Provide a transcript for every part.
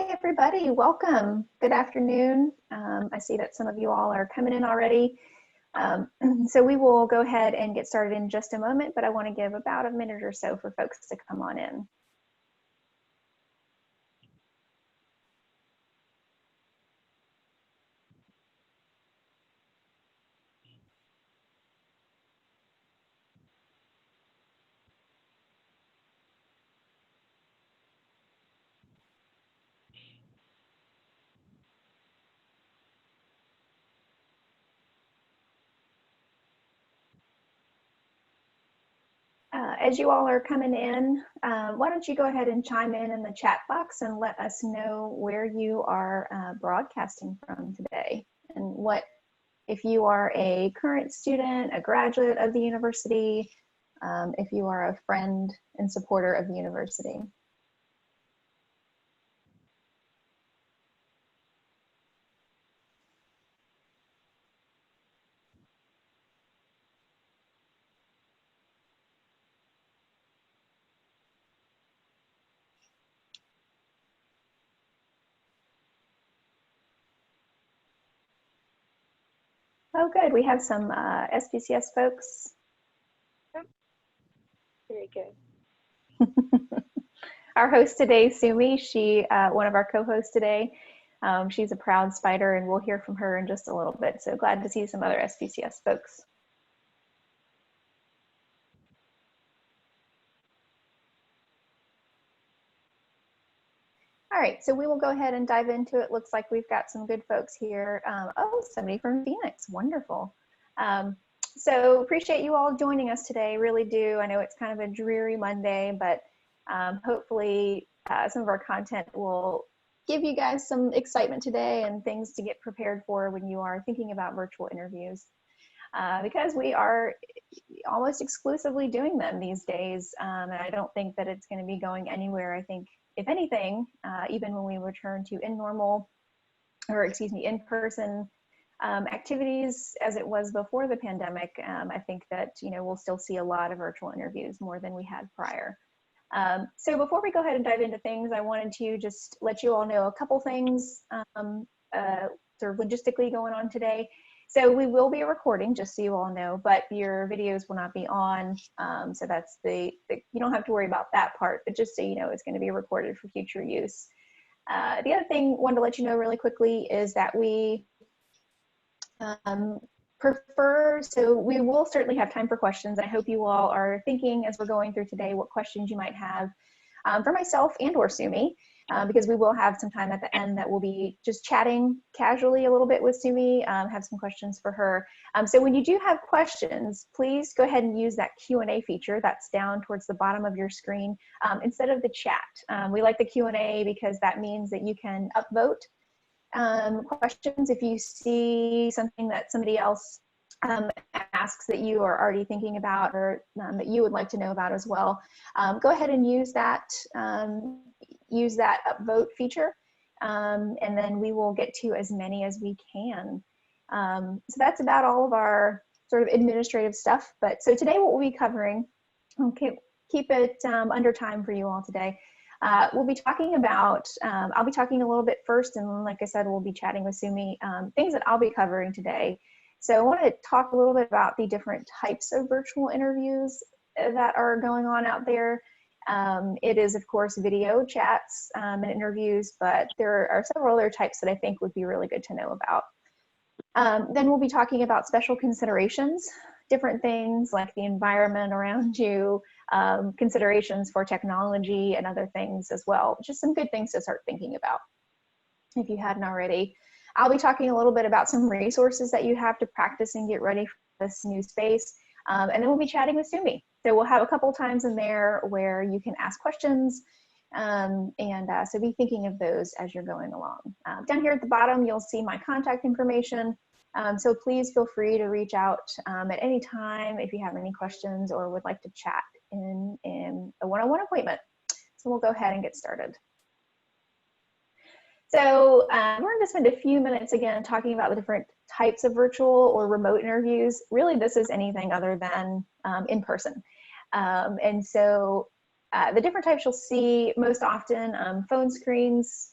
Everybody, welcome. Good afternoon. I see that some of you all are coming in already. So we will go ahead and get started in just a moment, but I want to give about a minute or so for folks to come on in. As you all are coming in, why don't you go ahead and chime in the chat box and let us know where you are broadcasting from today, and what, if you are a current student, a graduate of the university, if you are a friend and supporter of the university. Oh, good. We have some SPCS folks. Very good. Our host today, Sumi, she, one of our co-hosts today, she's a proud Spider, and we'll hear from her in just a little bit. So glad to see some other SPCS folks. All right, so we will go ahead and dive into it. Looks like we've got some good folks here. Oh, somebody from Phoenix, wonderful. So appreciate you all joining us today, really do. I know it's kind of a dreary Monday, but hopefully some of our content will give you guys some excitement today and things to get prepared for when you are thinking about virtual interviews. Because we are almost exclusively doing them these days, and I don't think that it's going to be going anywhere. I think, if anything, even when we return to in-person activities as it was before the pandemic, I think that we'll still see a lot of virtual interviews, more than we had prior. So before we go ahead and dive into things, I wanted to just let you all know a couple things sort of logistically going on today. So we will be recording, just so you all know, but your videos will not be on. So that's you don't have to worry about that part, but just so you know, it's going to be recorded for future use. The other thing I wanted to let you know really quickly is that we so we will certainly have time for questions. I hope you all are thinking as we're going through today what questions you might have for myself and or Sumi. Because we will have some time at the end that we'll be just chatting casually a little bit with Sumi, have some questions for her. So when you do have questions, please go ahead and use that Q&A feature that's down towards the bottom of your screen instead of the chat. We like the Q&A because that means that you can upvote questions if you see something that somebody else asks that you are already thinking about, or that you would like to know about as well. Go ahead and use that upvote feature, and then we will get to as many as we can. So that's about all of our sort of administrative stuff. But so today what we'll be covering, okay, keep it under time for you all today. We'll be talking about, I'll be talking a little bit first, and like I said, we'll be chatting with Sumi, things that I'll be covering today. So I want to talk a little bit about the different types of virtual interviews that are going on out there. It is, of course, video chats and interviews, but there are several other types that I think would be really good to know about. Then we'll be talking about special considerations, different things like the environment around you, considerations for technology and other things as well. Just some good things to start thinking about if you hadn't already. I'll be talking a little bit about some resources that you have to practice and get ready for this new space. And then we'll be chatting with Sumi. So we'll have a couple times in there where you can ask questions. So be thinking of those as you're going along. Down here at the bottom, you'll see my contact information. So please feel free to reach out at any time if you have any questions or would like to chat in a one-on-one appointment. So we'll go ahead and get started. So we're going to spend a few minutes again talking about the different types of virtual or remote interviews. Really, this is anything other than in person. And so the different types you'll see most often, phone screens,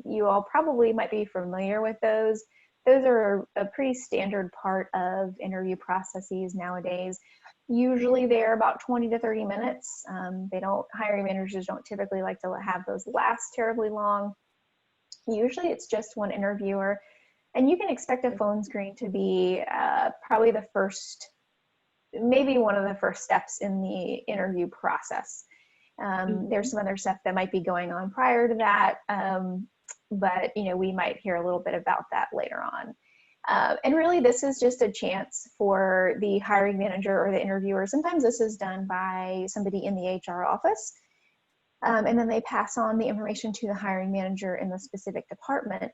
You all probably might be familiar with those. Those are a pretty standard part of interview processes nowadays. Usually they're about 20 to 30 minutes. Hiring managers don't typically like to have those last terribly long. Usually it's just one interviewer, and you can expect a phone screen to be probably maybe one of the first steps in the interview process. There's some other stuff that might be going on prior to that, but we might hear a little bit about that later on. And really, this is just a chance for the hiring manager or the interviewer. Sometimes this is done by somebody in the HR office, and then they pass on the information to the hiring manager in the specific department.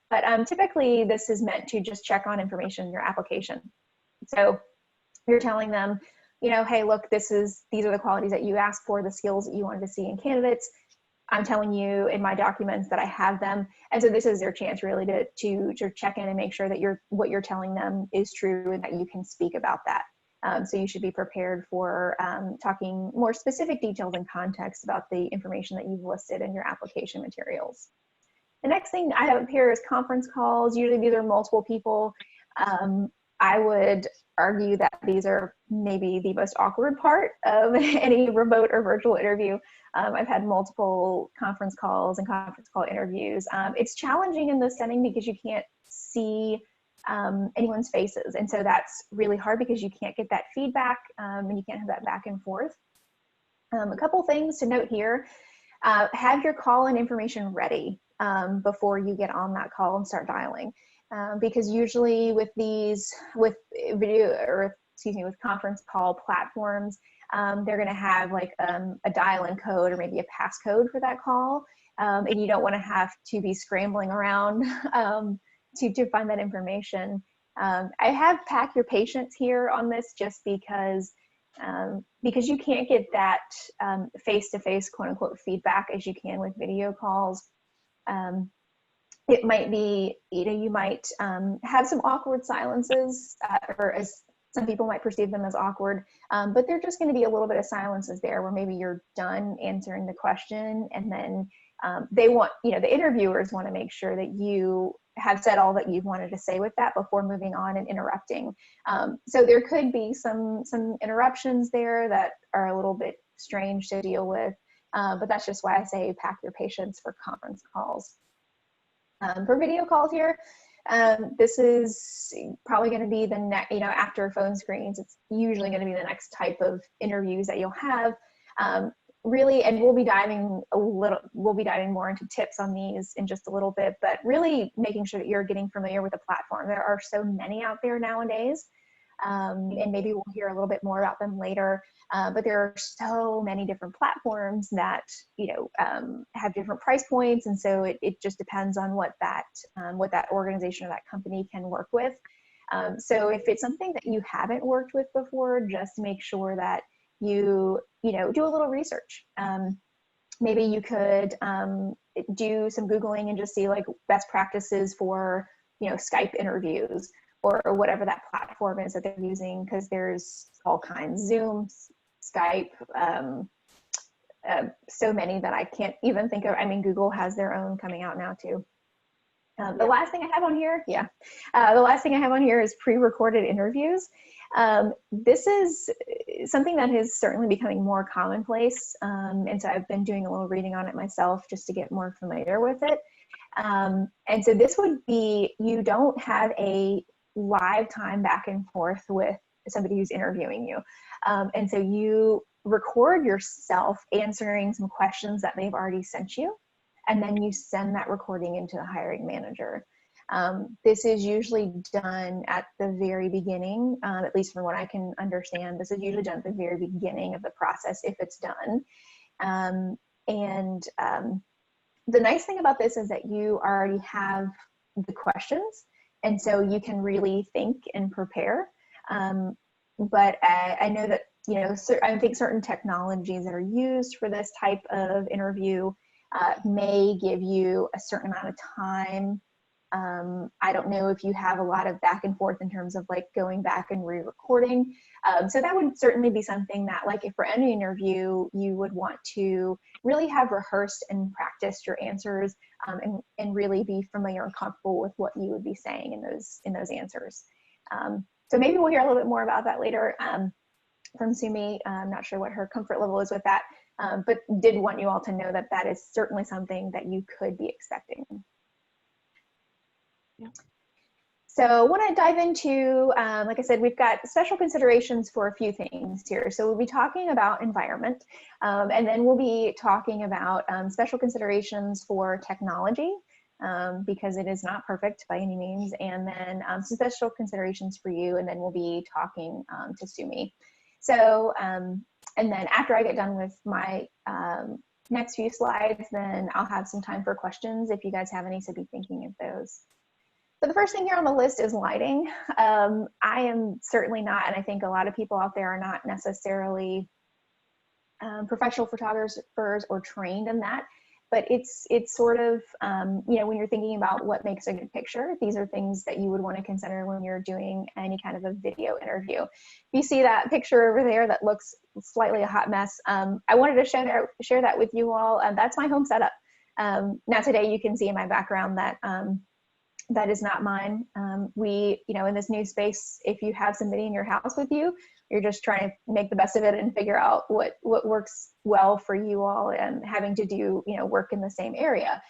But typically, this is meant to just check on information in your application. So you're telling them, hey, look, these are the qualities that you asked for, the skills that you wanted to see in candidates. I'm telling you in my documents that I have them. And so this is their chance really to check in and make sure that what you're telling them is true and that you can speak about that. So you should be prepared for talking more specific details and context about the information that you've listed in your application materials. The next thing I have up here is conference calls. Usually these are multiple people. I would argue that these are maybe the most awkward part of any remote or virtual interview. I've had multiple conference calls and conference call interviews. It's challenging in this setting because you can't see anyone's faces. And so that's really hard because you can't get that feedback and you can't have that back and forth. A couple things to note here. Have your call and information ready before you get on that call and start dialing. Because usually with conference call platforms, they're going to have like a dial-in code or maybe a passcode for that call. And you don't want to have to be scrambling around to find that information. I have pack your patience here on this just because you can't get that face-to-face quote unquote feedback as you can with video calls. It might be, you might have some awkward silences, or as some people might perceive them as awkward, but they're just going to be a little bit of silences there where maybe you're done answering the question, and then the interviewers want to make sure that you have said all that you've wanted to say with that before moving on and interrupting. So there could be some interruptions there that are a little bit strange to deal with, but that's just why I say pack your patience for conference calls. For video calls here, this is probably going to be the next, after phone screens, it's usually going to be the next type of interviews that you'll have. Really, and we'll be diving more into tips on these in just a little bit, but really making sure that you're getting familiar with the platform. There are so many out there nowadays, and maybe we'll hear a little bit more about them later. But there are so many different platforms that have different price points, and so it just depends on what that organization or that company can work with. So if it's something that you haven't worked with before, just make sure that you do a little research. Maybe you could do some Googling and just see like best practices for Skype interviews or whatever that platform is that they're using, because there's all kinds, Zoom, Skype, so many that I can't even think of. I mean, Google has their own coming out now too. The last thing I have on here, is pre-recorded interviews. This is something that is certainly becoming more commonplace, and so I've been doing a little reading on it myself just to get more familiar with it. And so this would be, you don't have a live time back and forth with somebody who's interviewing you. And so you record yourself answering some questions that they've already sent you, and then you send that recording into the hiring manager. This is usually done at the very beginning, at least from what I can understand. This is usually done at the very beginning of the process if it's done. The nice thing about this is that you already have the questions, and so you can really think and prepare. But I know that, I think certain technologies that are used for this type of interview may give you a certain amount of time I don't know if you have a lot of back and forth in terms of like going back and re-recording. So that would certainly be something that, like, if for any interview, you would want to really have rehearsed and practiced your answers, and really be familiar and comfortable with what you would be saying in those answers. So maybe we'll hear a little bit more about that later from Sumi. I'm not sure what her comfort level is with that, but did want you all to know that that is certainly something that you could be expecting. Yeah. So I want to dive into, like I said, we've got special considerations for a few things here. So we'll be talking about environment, and then we'll be talking about special considerations for technology, because it is not perfect by any means, and then some special considerations for you, and then we'll be talking to Sumi. So, and then after I get done with my next few slides, then I'll have some time for questions if you guys have any, so be thinking of those. So the first thing here on the list is lighting. I am certainly not, and I think a lot of people out there are not necessarily professional photographers or trained in that, but it's sort of, you know, when you're thinking about what makes a good picture, these are things that you would want to consider when you're doing any kind of a video interview. If you see that picture over there that looks slightly a hot mess, I wanted to share that with you all. That's my home setup. Now today you can see in my background that that is not mine. We, you know, in this new space, if you have somebody in your house with you, you're just trying to make the best of it and figure out what works well for you all, and having to do, you know, work in the same area.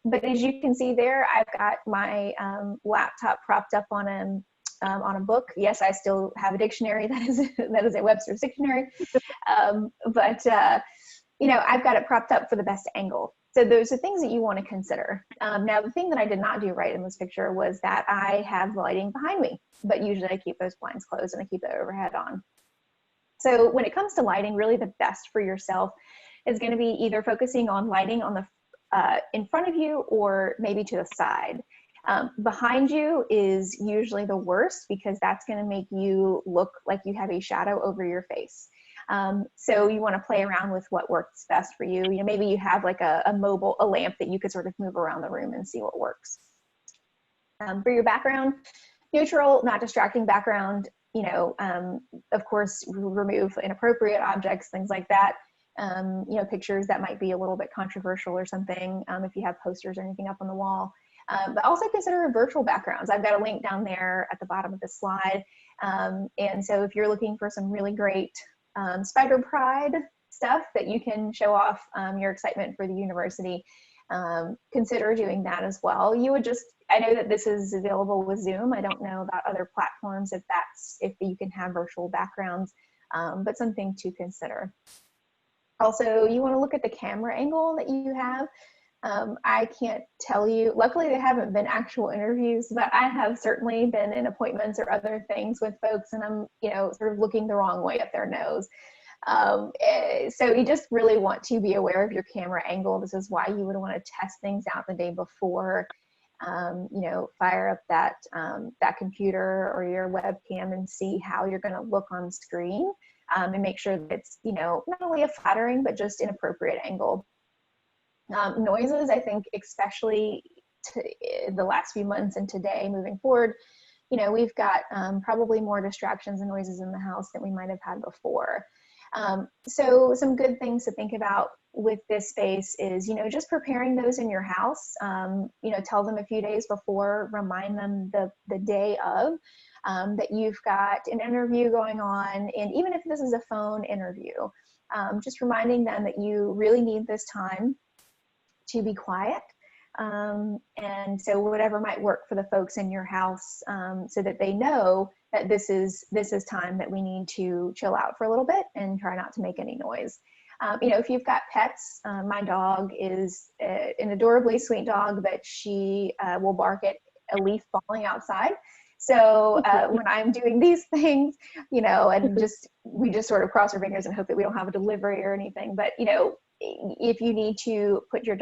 But as you can see there, I've got my laptop propped up on a book. Yes, I still have a dictionary that is a Webster's dictionary, but you know, I've got it propped up for the best angle. So those are things that you want to consider. Now, the thing that I did not do right in this picture was that I have lighting behind me, but usually I keep those blinds closed and I keep the overhead on. So when it comes to lighting, really the best for yourself is going to be either focusing on lighting on the in front of you, or maybe to the side. Behind you is usually the worst, because that's going to make you look like you have a shadow over your face. So you want to play around with what works best for you. You know, maybe you have like a lamp that you could sort of move around the room and see what works. For your background, neutral, not distracting background. You know, of course, remove inappropriate objects, things like that. You know, pictures that might be a little bit controversial or something, if you have posters or anything up on the wall. But also consider virtual backgrounds. I've got a link down there at the bottom of the slide. And so if you're looking for some really great Spider Pride stuff that you can show off your excitement for the university, consider doing that as well. You would just, I know that this is available with Zoom. I don't know about other platforms if you can have virtual backgrounds, but something to consider. Also, you want to look at the camera angle that you have. I can't tell you, luckily there haven't been actual interviews, but I have certainly been in appointments or other things with folks, and I'm, you know, sort of looking the wrong way at their nose. So you just really want to be aware of your camera angle. This is why you would want to test things out the day before. You know, fire up that computer or your webcam and see how you're going to look on screen, and make sure that it's, you know, not only a flattering, but just an appropriate angle. Noises, I think, especially the last few months and today moving forward, you know, we've got probably more distractions and noises in the house than we might have had before. So some good things to think about with this space is, you know, just preparing those in your house. You know, tell them a few days before, remind them the day of, that you've got an interview going on. And even if this is a phone interview, just reminding them that you really need this time to be quiet. And so whatever might work for the folks in your house, so that they know that this is time that we need to chill out for a little bit and try not to make any noise. You know, if you've got pets, my dog is an adorably sweet dog, but she will bark at a leaf falling outside. So when I'm doing these things, you know, and we just sort of cross our fingers and hope that we don't have a delivery or anything. But, you know, if you need to put your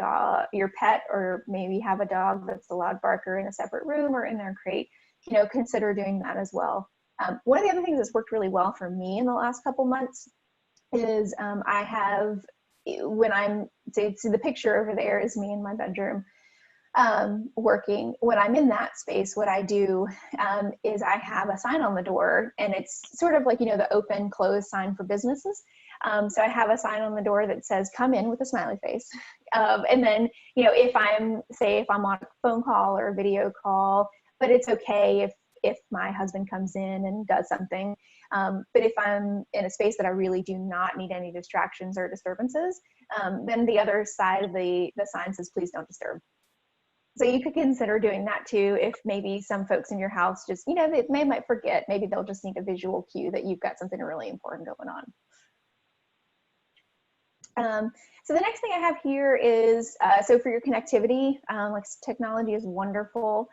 pet, or maybe have a dog that's a loud barker in a separate room or in their crate, you know, consider doing that as well. One of the other things that's worked really well for me in the last couple months is I have, when I'm, see the picture over there is me in my bedroom. working, when I'm in that space, what I do is I have a sign on the door, and it's sort of like, you know, the open close sign for businesses. So I have a sign on the door that says, come in with a smiley face. And then, you know, if I'm on a phone call or a video call, but it's okay if my husband comes in and does something. But if I'm in a space that I really do not need any distractions or disturbances, then the other side of the sign says, please don't disturb. So you could consider doing that too, if maybe some folks in your house just, you know, they might forget. Maybe they'll just need a visual cue that you've got something really important going on. So the next thing I have here is, so for your connectivity, like technology is wonderful,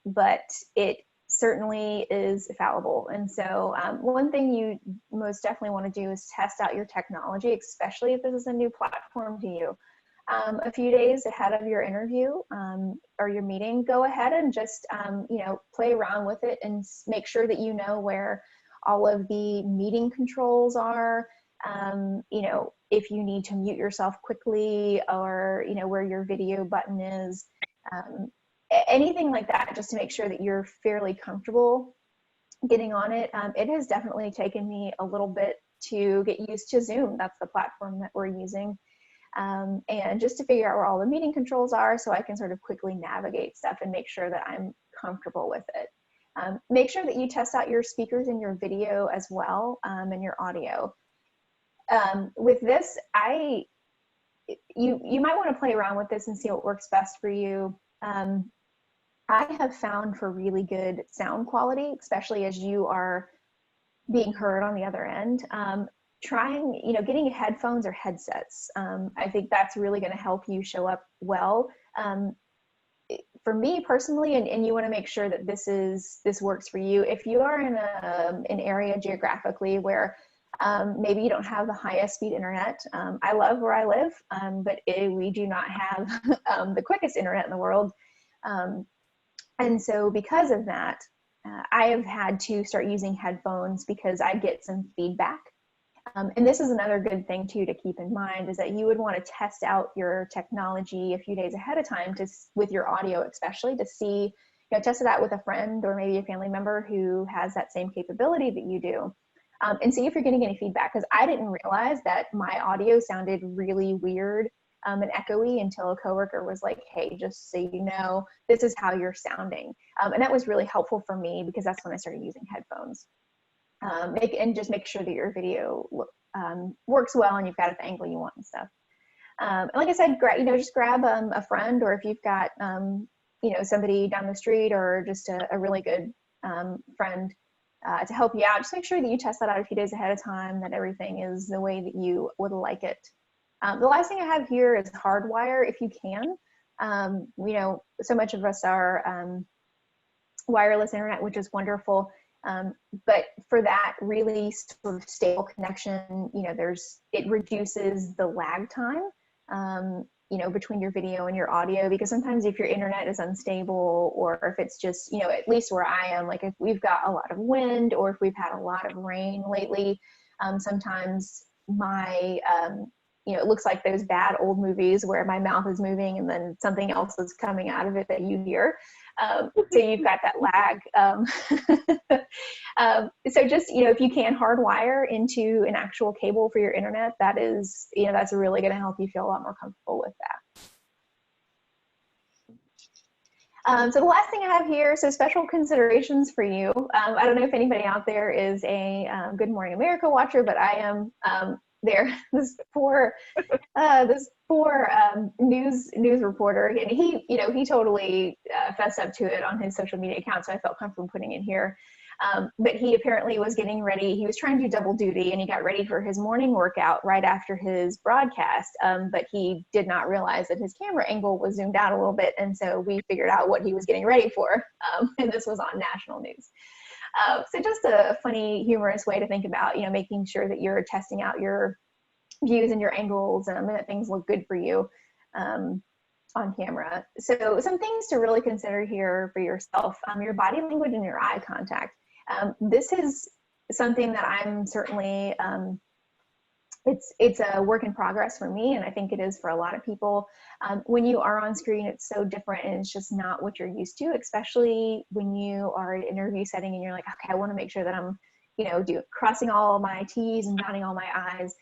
but it certainly is fallible. And so one thing you most definitely want to do is test out your technology, especially if this is a new platform to you. A few days ahead of your interview or your meeting, go ahead and just, you know, play around with it and make sure that you know where all of the meeting controls are. You know, if you need to mute yourself quickly, or, you know, where your video button is, anything like that, just to make sure that you're fairly comfortable getting on it. It has definitely taken me a little bit to get used to Zoom. That's the platform that we're using. And just to figure out where all the meeting controls are, so I can sort of quickly navigate stuff and make sure that I'm comfortable with it. Make sure that you test out your speakers in your video as well, and your audio. With this, you might want to play around with this and see what works best for you. I have found for really good sound quality, especially as you are being heard on the other end, trying, you know, getting headphones or headsets. I think that's really going to help you show up well. For me personally, and you want to make sure that this works for you. If you are in an area geographically where maybe you don't have the highest speed internet. I love where I live, but we do not have the quickest internet in the world. And so because of that, I have had to start using headphones because I get some feedback. And this is another good thing too to keep in mind, is that you would want to test out your technology a few days ahead of time with your audio, especially to see, you know, test it out with a friend or maybe a family member who has that same capability that you do. And see if you're getting any feedback, because I didn't realize that my audio sounded really weird and echoey until a coworker was like, hey, just so you know, this is how you're sounding. And that was really helpful for me, because that's when I started using headphones. And just make sure that your video works well and you've got it the angle you want and stuff. And like I said, just grab a friend, or if you've got you know, somebody down the street, or just a really good friend to help you out. Just make sure that you test that out a few days ahead of time, that everything is the way that you would like it. The last thing I have here is hardwire, if you can. You know, so much of us are wireless internet, which is wonderful. But for that really sort of stable connection, you know, it reduces the lag time, you know, between your video and your audio, because sometimes if your internet is unstable, or if it's just, you know, at least where I am, like if we've got a lot of wind, or if we've had a lot of rain lately, sometimes my, you know, it looks like those bad old movies where my mouth is moving and then something else is coming out of it that you hear. So you've got that lag. So just, you know, if you can hardwire into an actual cable for your internet, that is, you know, that's really going to help you feel a lot more comfortable with that. So the last thing I have here, so special considerations for you. I don't know if anybody out there is a Good Morning America watcher, but I am. This poor news reporter, and he totally fessed up to it on his social media account, so I felt comfortable putting it here. But he apparently was getting ready. He was trying to do double duty, and he got ready for his morning workout right after his broadcast. But he did not realize that his camera angle was zoomed out a little bit, and so we figured out what he was getting ready for. And this was on national news. So just a funny, humorous way to think about, you know, making sure that you're testing out your views and your angles, and that things look good for you on camera. So some things to really consider here for yourself, your body language and your eye contact. This is something that I'm certainly it's a work in progress for me, and I think it is for a lot of people. When you are on screen, it's so different, and it's just not what you're used to, especially when you are in an interview setting and you're like, okay, I want to make sure that I'm, crossing all my T's and dotting all my I's,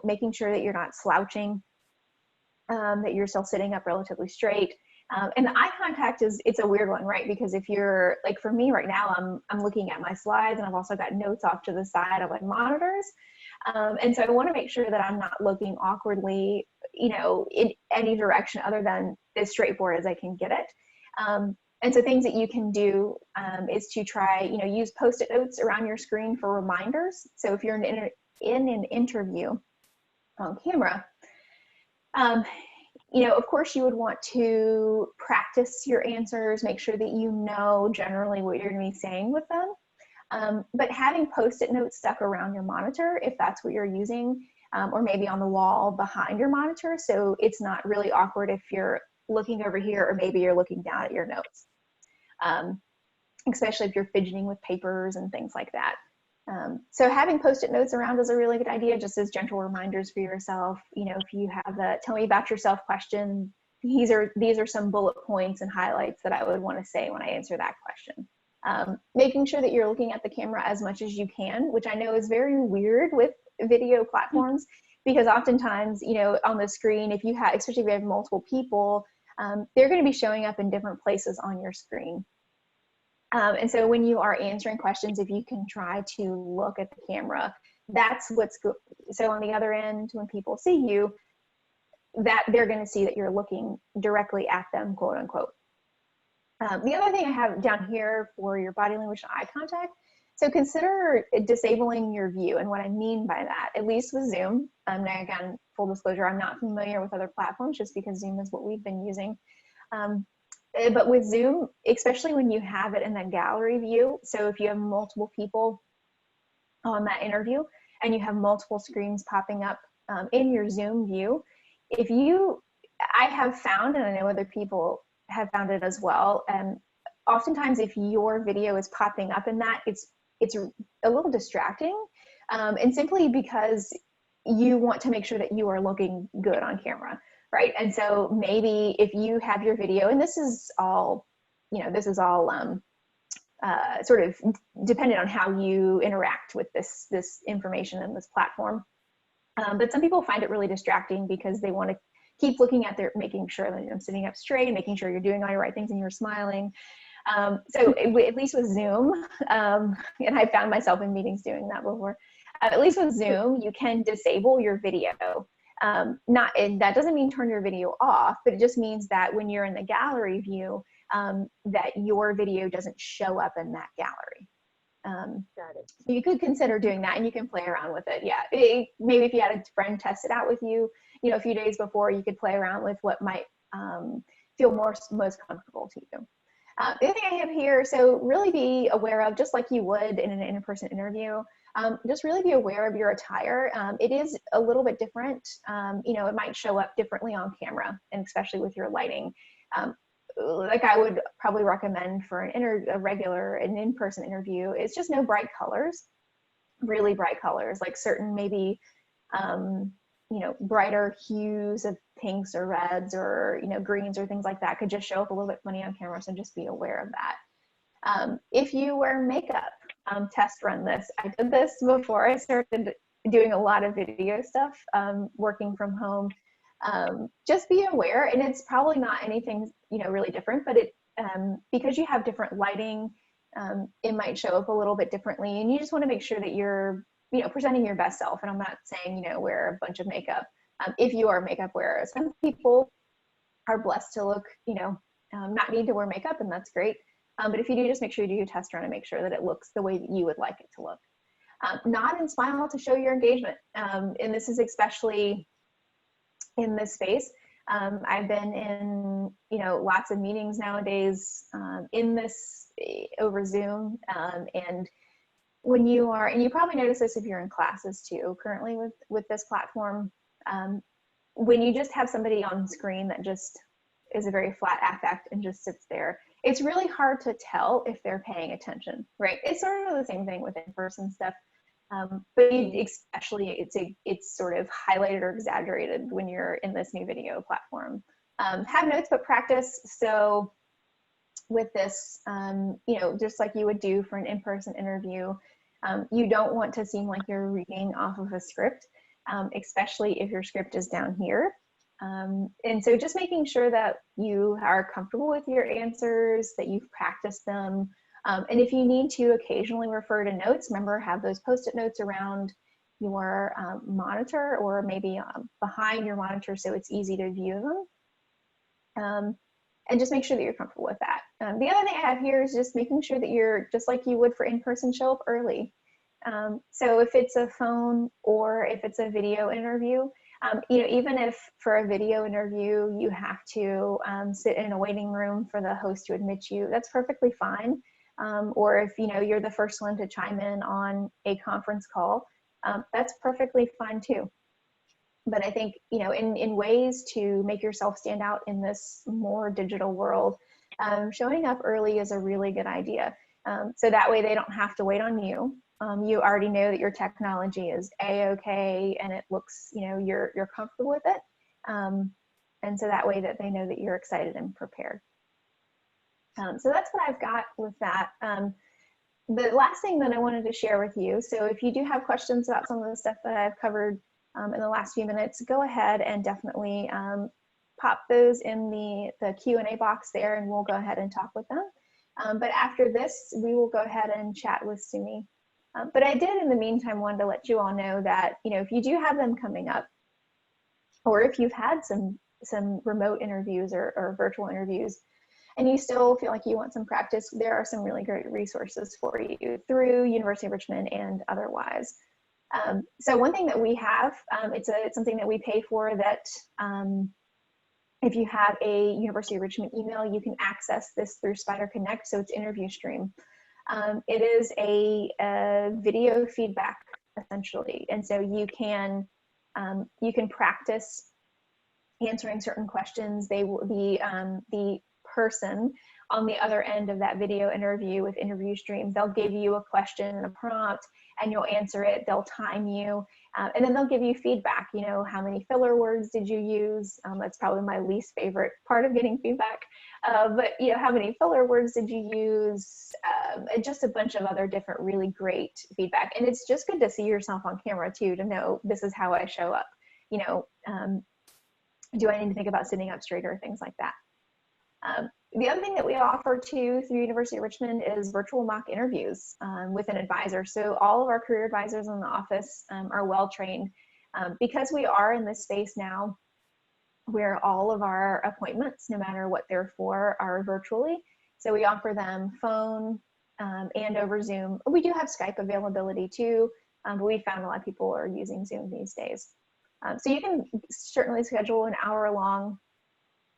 making sure that you're not slouching, that you're still sitting up relatively straight. And the eye contact it's a weird one, right? Because if you're like, for me right now, I'm looking at my slides, and I've also got notes off to the side of like monitors. And so I want to make sure that I'm not looking awkwardly, in any direction other than as straightforward as I can get it. And so things that you can do is to try, use Post-it notes around your screen for reminders. So if you're in an interview on camera, of course you would want to practice your answers, make sure that you know generally what you're going to be saying with them. But having Post-it notes stuck around your monitor, if that's what you're using, or maybe on the wall behind your monitor, so it's not really awkward if you're looking over here or maybe you're looking down at your notes, especially if you're fidgeting with papers and things like that. So having Post-it notes around is a really good idea, just as gentle reminders for yourself. If you have a tell me about yourself question, these are some bullet points and highlights that I would want to say when I answer that question. Making sure that you're looking at the camera as much as you can, which I know is very weird with video platforms, because oftentimes, on the screen, especially if you have multiple people, they're going to be showing up in different places on your screen. And so when you are answering questions, if you can try to look at the camera, that's what's good. So on the other end, when people see you, that they're going to see that you're looking directly at them, quote unquote. The other thing I have down here for your body language and eye contact, so consider disabling your view. And what I mean by that, at least with Zoom, now again, full disclosure, I'm not familiar with other platforms just because Zoom is what we've been using. But with Zoom, especially when you have it in the gallery view, so if you have multiple people on that interview and you have multiple screens popping up in your Zoom view, I have found, and I know other people have found it as well, and oftentimes if your video is popping up in that, it's a little distracting, and simply because you want to make sure that you are looking good on camera. Right. And so maybe if you have your video, and this is all sort of dependent on how you interact with this information in this platform. But some people find it really distracting because they want to keep looking at making sure that I'm sitting up straight, making sure you're doing all your right things and you're smiling. So at least with Zoom, and I found myself in meetings doing that before, at least with Zoom, you can disable your video. And that doesn't mean turn your video off, but it just means that when you're in the gallery view, that your video doesn't show up in that gallery. Got it. So you could consider doing that, and you can play around with it. Yeah, maybe if you had a friend test it out with you, a few days before, you could play around with what might feel most comfortable to you. The other thing I have here, so really be aware of, just like you would in an in-person interview, just really be aware of your attire. It is a little bit different. It might show up differently on camera, and especially with your lighting. Like I would probably recommend for an in-person interview, is just no bright colors, really bright colors, like certain maybe, brighter hues of pinks or reds or, greens or things like that could just show up a little bit funny on camera. So just be aware of that. If you wear makeup, test run this. I did this before I started doing a lot of video stuff, working from home. Just be aware, and it's probably not anything, really different, but because you have different lighting, it might show up a little bit differently, and you just want to make sure that you're, presenting your best self. And I'm not saying, wear a bunch of makeup. If you are a makeup wearer, some people are blessed to look, not need to wear makeup, and that's great. But if you do, just make sure you do a test run and make sure that it looks the way that you would like it to look. Nod and smile to show your engagement. And this is especially in this space. I've been in, lots of meetings nowadays over Zoom. And when you are, and you probably notice this if you're in classes too, currently with this platform, when you just have somebody on screen that just is a very flat affect and just sits there, it's really hard to tell if they're paying attention, right? It's sort of the same thing with in-person stuff. But especially it's sort of highlighted or exaggerated when you're in this new video platform. Have notes, but practice. So with this, you know, just like you would do for an in-person interview, you don't want to seem like you're reading off of a script, especially if your script is down here. And so just making sure that you are comfortable with your answers, that you've practiced them. And if you need to occasionally refer to notes, remember, have those Post-it notes around your monitor, or maybe behind your monitor so it's easy to view them. And just make sure that you're comfortable with that. The other thing I have here is just making sure that you're, just like you would for in-person, show up early. So if it's a phone or if it's a video interview, you know, even if for a video interview you have to sit in a waiting room for the host to admit you, that's perfectly fine. Or if, you know, you're the first one to chime in on a conference call, that's perfectly fine too. But I think, you know, in ways to make yourself stand out in this more digital world, showing up early is a really good idea. So that way they don't have to wait on you. You already know that your technology is A-okay and it looks, you know, you're comfortable with it. And so that way that they know that you're excited and prepared. So that's what I've got with that. The last thing that I wanted to share with you, so if you do have questions about some of the stuff that I've covered in the last few minutes, go ahead and definitely pop those in the Q&A box there, and we'll go ahead and talk with them. But after this, we will go ahead and chat with Sumi. But I did, in the meantime, want to let you all know that, you know, if you do have them coming up, or if you've had some remote interviews or virtual interviews, and you still feel like you want some practice, there are some really great resources for you through University of Richmond and otherwise. So one thing that we have, it's something that we pay for, that if you have a University of Richmond email, you can access this through Spider Connect, so it's Interview Stream. It is a video feedback, essentially, and so you can practice answering certain questions. They will be the person on the other end of that video interview with Interview Stream. They'll give you a question and a prompt, and you'll answer it. They'll time you, and then they'll give you feedback. You know, how many filler words did you use? That's probably my least favorite part of getting feedback. But, you know, how many filler words did you use? And just a bunch of other different really great feedback. And it's just good to see yourself on camera too, to know this is how I show up. You know, do I need to think about sitting up straighter, things like that. The other thing that we offer too through University of Richmond is virtual mock interviews with an advisor. So all of our career advisors in the office are well trained, because we are in this space now where all of our appointments, no matter what they're for, are virtually. So we offer them phone and over Zoom. We do have Skype availability too, but we found a lot of people are using Zoom these days. So you can certainly schedule an hour-long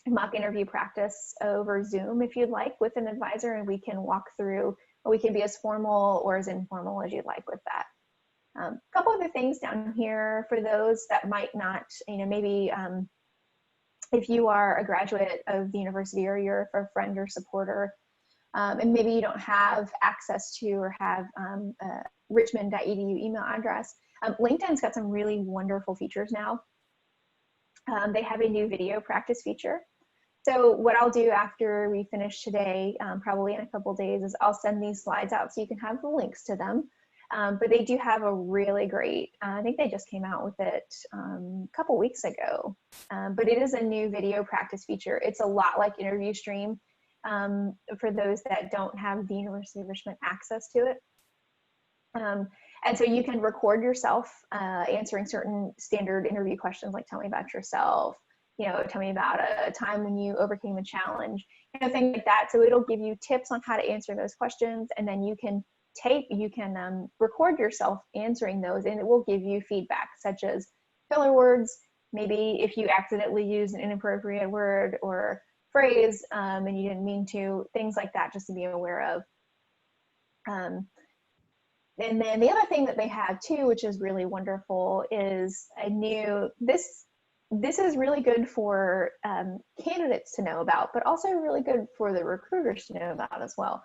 mock interview practice over Zoom if you'd like with an advisor, and we can walk through, or we can be as formal or as informal as you'd like with that. A couple other things down here for those that might not, you know, maybe if you are a graduate of the university, or you're a friend or supporter, and maybe you don't have access to or have a richmond.edu email address, LinkedIn's got some really wonderful features now. They have a new video practice feature. So what I'll do after we finish today, probably in a couple days, is I'll send these slides out so you can have the links to them. But they do have a really great, I think they just came out with it a couple weeks ago, but it is a new video practice feature. It's a lot like Interview Stream for those that don't have the University of Richmond access to it. And so you can record yourself answering certain standard interview questions, like tell me about yourself, you know, tell me about a time when you overcame a challenge, you know, things like that. So it'll give you tips on how to answer those questions, and then you can record yourself answering those, and it will give you feedback, such as filler words, maybe if you accidentally use an inappropriate word or phrase and you didn't mean to, things like that, just to be aware of. And then the other thing that they have too, which is really wonderful, is this is really good for candidates to know about, but also really good for the recruiters to know about as well.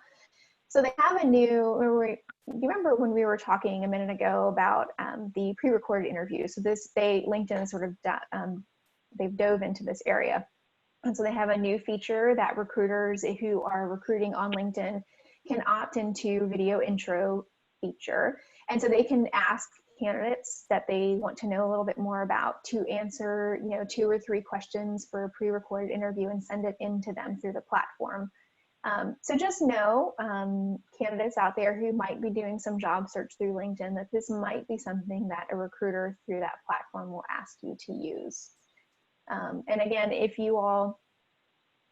So they have a new, you remember when we were talking a minute ago about the pre-recorded interview? So LinkedIn sort of, they've dove into this area. And so they have a new feature that recruiters who are recruiting on LinkedIn can opt into video intro feature. And so they can ask candidates that they want to know a little bit more about to answer, 2 or 3 questions for a pre-recorded interview and send it into them through the platform. So just know, candidates out there who might be doing some job search through LinkedIn, that this might be something that a recruiter through that platform will ask you to use. And again, if you all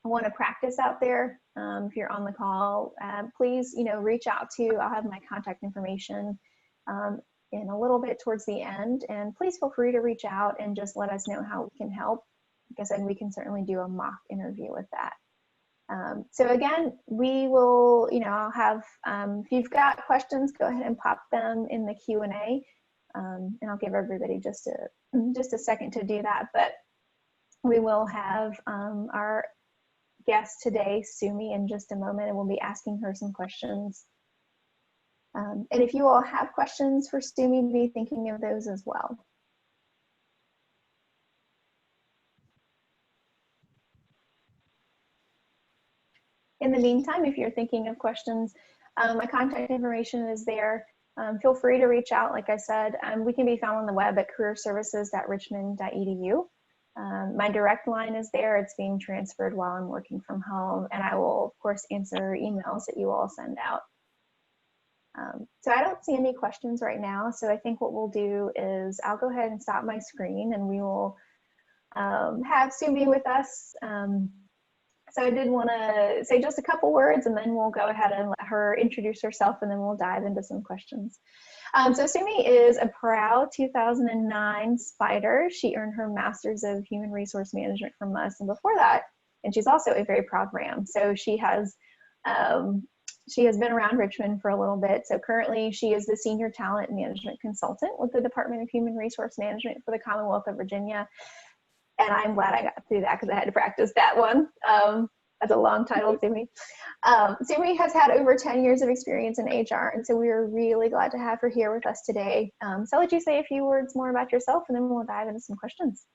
want to practice out there, if you're on the call, please, reach out to, I'll have my contact information in a little bit towards the end, and please feel free to reach out and just let us know how we can help. Like I said, we can certainly do a mock interview with that. So again, we will, I'll have, if you've got questions, go ahead and pop them in the Q&A, and I'll give everybody just a second to do that. But we will have our guest today, Sumi, in just a moment, and we'll be asking her some questions. And if you all have questions for Sumi, be thinking of those as well. In the meantime, if you're thinking of questions, my contact information is there. Feel free to reach out. Like I said, we can be found on the web at careerservices.richmond.edu. My direct line is there. It's being transferred while I'm working from home, and I will, of course, answer emails that you all send out. So I don't see any questions right now. So I think what we'll do is I'll go ahead and stop my screen, and we will have Sumi with us. So I did want to say just a couple words, and then we'll go ahead and let her introduce herself, and then we'll dive into some questions. So Sumi is a proud 2009 Spider. She earned her Master's of Human Resource Management from us, and before that, and she's also a very proud Ram. So she has been around Richmond for a little bit. So currently she is the Senior Talent Management Consultant with the Department of Human Resource Management for the Commonwealth of Virginia. And I'm glad I got through that because I had to practice that one. That's a long title, Sumi. Sumi has had over 10 years of experience in HR, and so we are really glad to have her here with us today. So I'll let you say a few words more about yourself, and then we'll dive into some questions.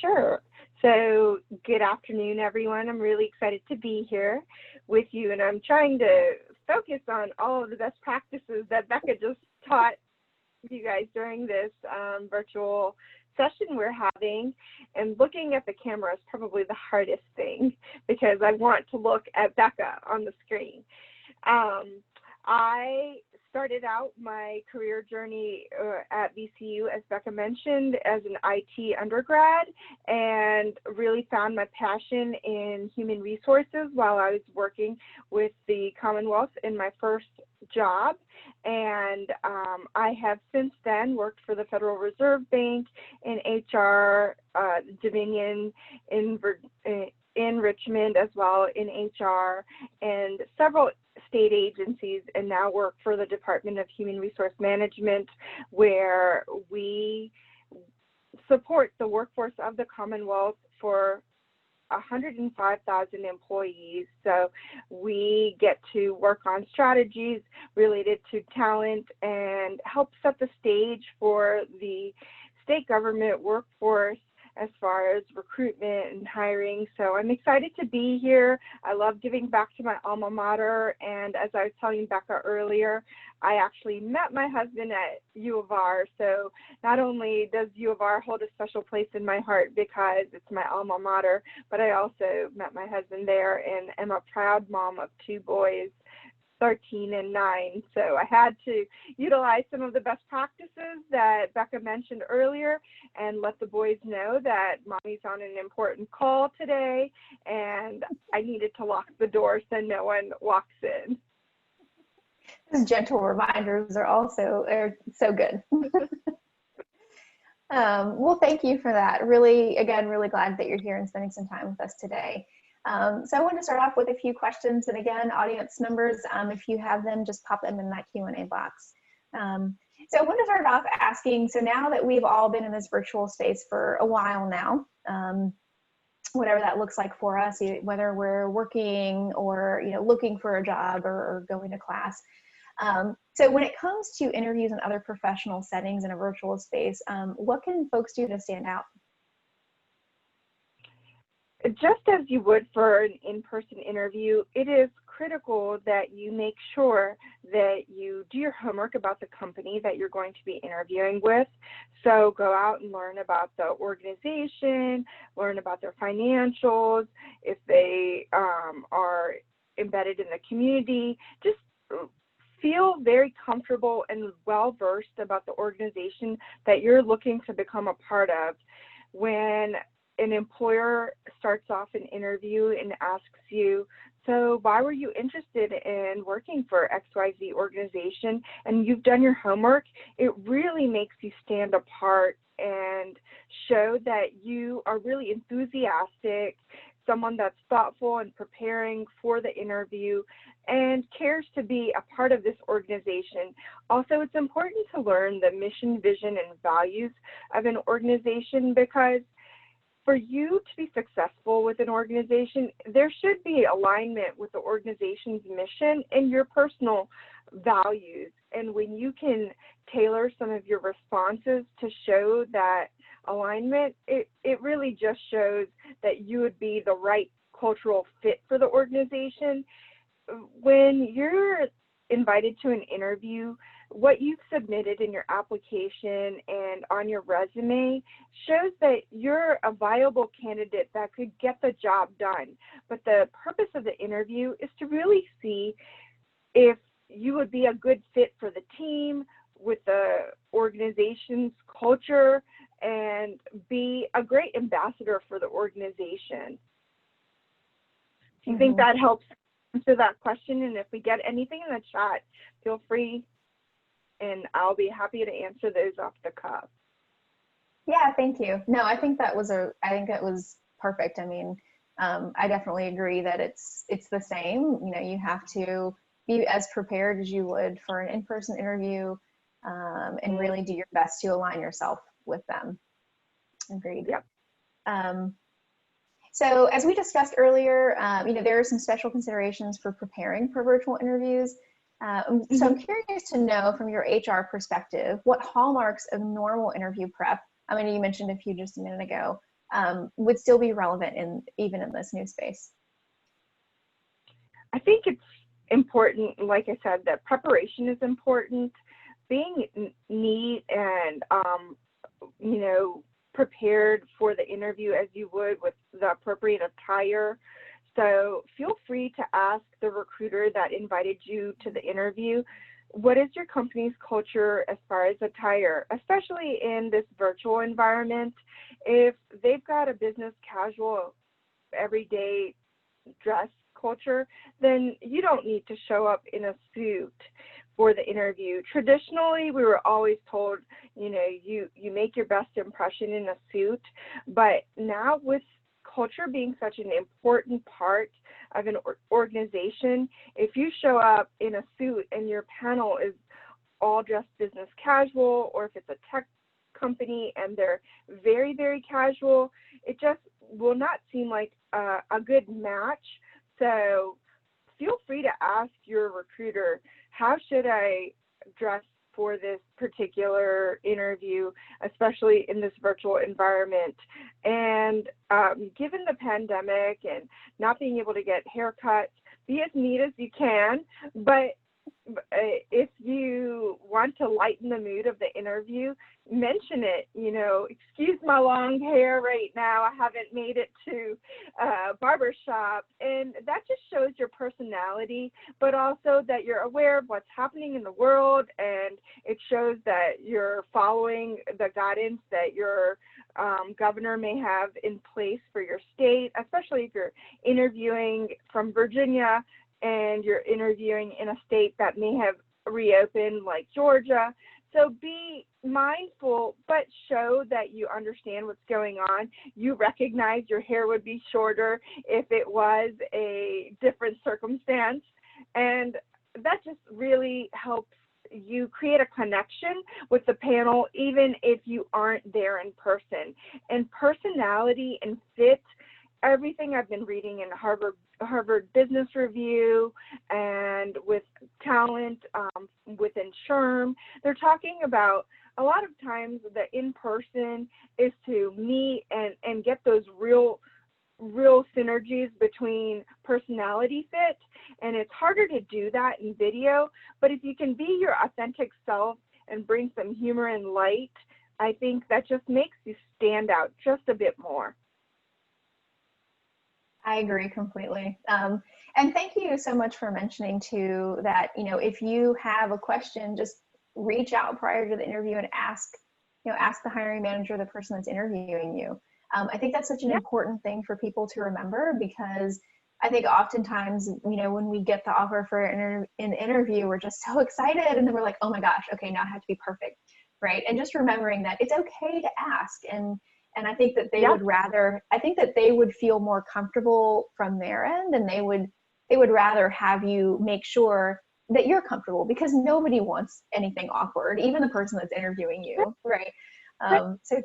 Sure. So good afternoon, everyone. I'm really excited to be here with you, and I'm trying to focus on all of the best practices that Becca just taught you guys during this virtual session we're having. And looking at the camera is probably the hardest thing because I want to look at Becca on the screen. I started out my career journey at VCU, as Becca mentioned, as an IT undergrad, and really found my passion in human resources while I was working with the Commonwealth in my first job. And I have since then worked for the Federal Reserve Bank in HR, Dominion in Richmond as well in HR, and several state agencies, and now work for the Department of Human Resource Management, where we support the workforce of the Commonwealth for 105,000 employees. So we get to work on strategies related to talent and help set the stage for the state government workforce as far as recruitment and hiring. So I'm excited to be here. I love giving back to my alma mater. And as I was telling Becca earlier, I actually met my husband at U of R. So not only does U of R hold a special place in my heart because it's my alma mater, but I also met my husband there and am a proud mom of 2 boys, 13 and 9. So I had to utilize some of the best practices that Becca mentioned earlier and let the boys know that mommy's on an important call today and I needed to lock the door so no one walks in. Those gentle reminders are so good. Well, thank you for that. Really, again, really glad that you're here and spending some time with us today. So I want to start off with a few questions, and again, audience members, if you have them, just pop them in that Q&A box. So I want to start off asking, so now that we've all been in this virtual space for a while now, whatever that looks like for us, whether we're working or, looking for a job or going to class. So when it comes to interviews and other professional settings in a virtual space, what can folks do to stand out? Just as you would for an in-person interview, it is critical that you make sure that you do your homework about the company that you're going to be interviewing with. So go out and learn about the organization, learn about their financials, if they are embedded in the community. Just feel very comfortable and well-versed about the organization that you're looking to become a part of. When an employer starts off an interview and asks you, so why were you interested in working for XYZ organization, and you've done your homework, it really makes you stand apart and show that you are really enthusiastic, someone that's thoughtful and preparing for the interview and cares to be a part of this organization. Also, it's important to learn the mission, vision, and values of an organization, because for you to be successful with an organization, there should be alignment with the organization's mission and your personal values. And when you can tailor some of your responses to show that alignment, it really just shows that you would be the right cultural fit for the organization. When you're invited to an interview, what you've submitted in your application and on your resume shows that you're a viable candidate that could get the job done. But the purpose of the interview is to really see if you would be a good fit for the team, with the organization's culture, and be a great ambassador for the organization. Do you think that helps answer that question? And if we get anything in the chat, feel free, and I'll be happy to answer those off the cuff. Yeah, thank you. No, I think that was perfect. I mean, I definitely agree that it's the same. You have to be as prepared as you would for an in-person interview, and really do your best to align yourself with them. Agreed. Yep. So as we discussed earlier, there are some special considerations for preparing for virtual interviews. So I'm curious to know, from your HR perspective, what hallmarks of normal interview prep, I mean, you mentioned a few just a minute ago, would still be relevant even in this new space? I think it's important, like I said, that preparation is important. Being neat and, prepared for the interview as you would with the appropriate attire. So feel free to ask the recruiter that invited you to the interview, what is your company's culture as far as attire, especially in this virtual environment? If they've got a business casual, everyday dress culture, then you don't need to show up in a suit for the interview. Traditionally, we were always told, you make your best impression in a suit, but now with culture being such an important part of an organization, if you show up in a suit and your panel is all dressed business casual, or if it's a tech company and they're very, very casual, it just will not seem like a good match. So feel free to ask your recruiter, how should I dress for this particular interview, especially in this virtual environment? And given the pandemic and not being able to get haircuts, be as neat as you can, but if you want to lighten the mood of the interview, mention it, excuse my long hair right now, I haven't made it to barber shop. And that just shows your personality, but also that you're aware of what's happening in the world, and it shows that you're following the guidance that your governor may have in place for your state, especially if you're interviewing from Virginia and you're interviewing in a state that may have reopened, like Georgia. So be mindful, but show that you understand what's going on. You recognize your hair would be shorter if it was a different circumstance. And that just really helps you create a connection with the panel, even if you aren't there in person. And personality and fit everything I've been reading in Harvard Business Review and with talent within SHRM, they're talking about a lot of times the in-person is to meet and get those real synergies between personality fit, and it's harder to do that in video. But if you can be your authentic self and bring some humor and light, I think that just makes you stand out just a bit more. I agree completely. And thank you so much for mentioning too that, you know, if you have a question, just reach out prior to the interview and ask the hiring manager, the person that's interviewing you. I think that's such an important thing for people to remember, because I think oftentimes, you know, when we get the offer for an interview, we're just so excited, and then we're like, oh my gosh, okay, now I have to be perfect, right? And just remembering that it's okay to ask, and I think that they would rather, I think that they would feel more comfortable from their end, and they would rather have you make sure that you're comfortable, because nobody wants anything awkward, even the person that's interviewing you, right? So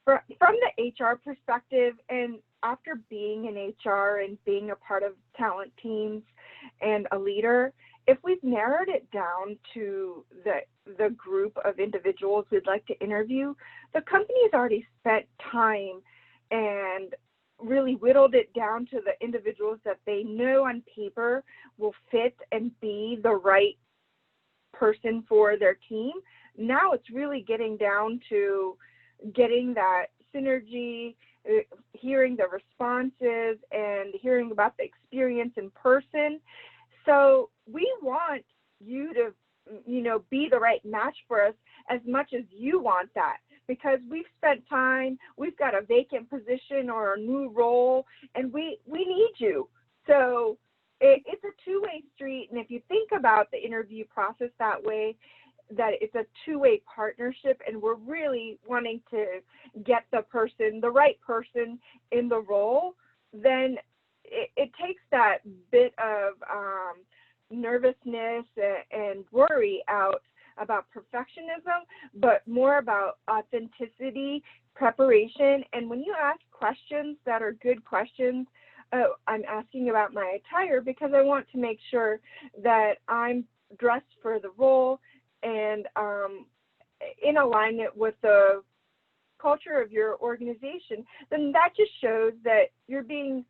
from the HR perspective, and after being in HR and being a part of talent teams and a leader, if we've narrowed it down to the group of individuals we'd like to interview, the company's already spent time and really whittled it down to the individuals that they know on paper will fit and be the right person for their team. Now it's really getting down to getting that synergy, hearing the responses and hearing about the experience in person. So we want you to, you know, be the right match for us as much as you want that, because we've spent time, we've got a vacant position or a new role, and we need you. So it's a two-way street. And if you think about the interview process that way, that it's a two-way partnership, and we're really wanting to get the right person in the role, then it takes that bit of nervousness and worry out about perfectionism, but more about authenticity, preparation. And when you ask questions that are good questions, I'm asking about my attire because I want to make sure that I'm dressed for the role and in alignment with the culture of your organization, then that just shows that you're being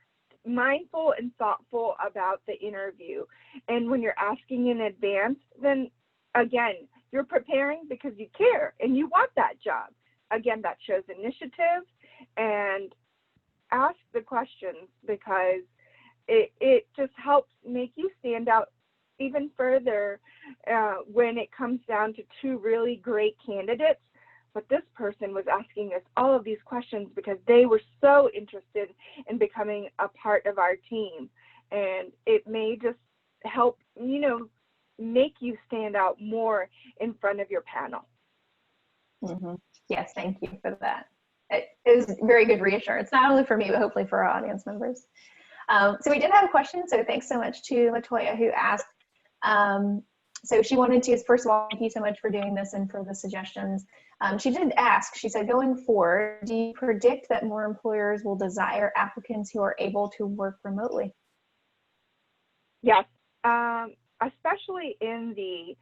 mindful and thoughtful about the interview. And when you're asking in advance, then again, you're preparing because you care and you want that job. Again, that shows initiative, and ask the questions because it just helps make you stand out even further when it comes down to two really great candidates. But this person was asking us all of these questions because they were so interested in becoming a part of our team. And it may just help, you know, make you stand out more in front of your panel. Mm-hmm. Yes, thank you for that. It is very good reassurance, not only for me, but hopefully for our audience members. So we did have a question, so thanks so much to Latoya, who asked, so she wanted to, first of all, thank you so much for doing this and for the suggestions. She did ask, she said, going forward, do you predict that more employers will desire applicants who are able to work remotely? Yes, especially in the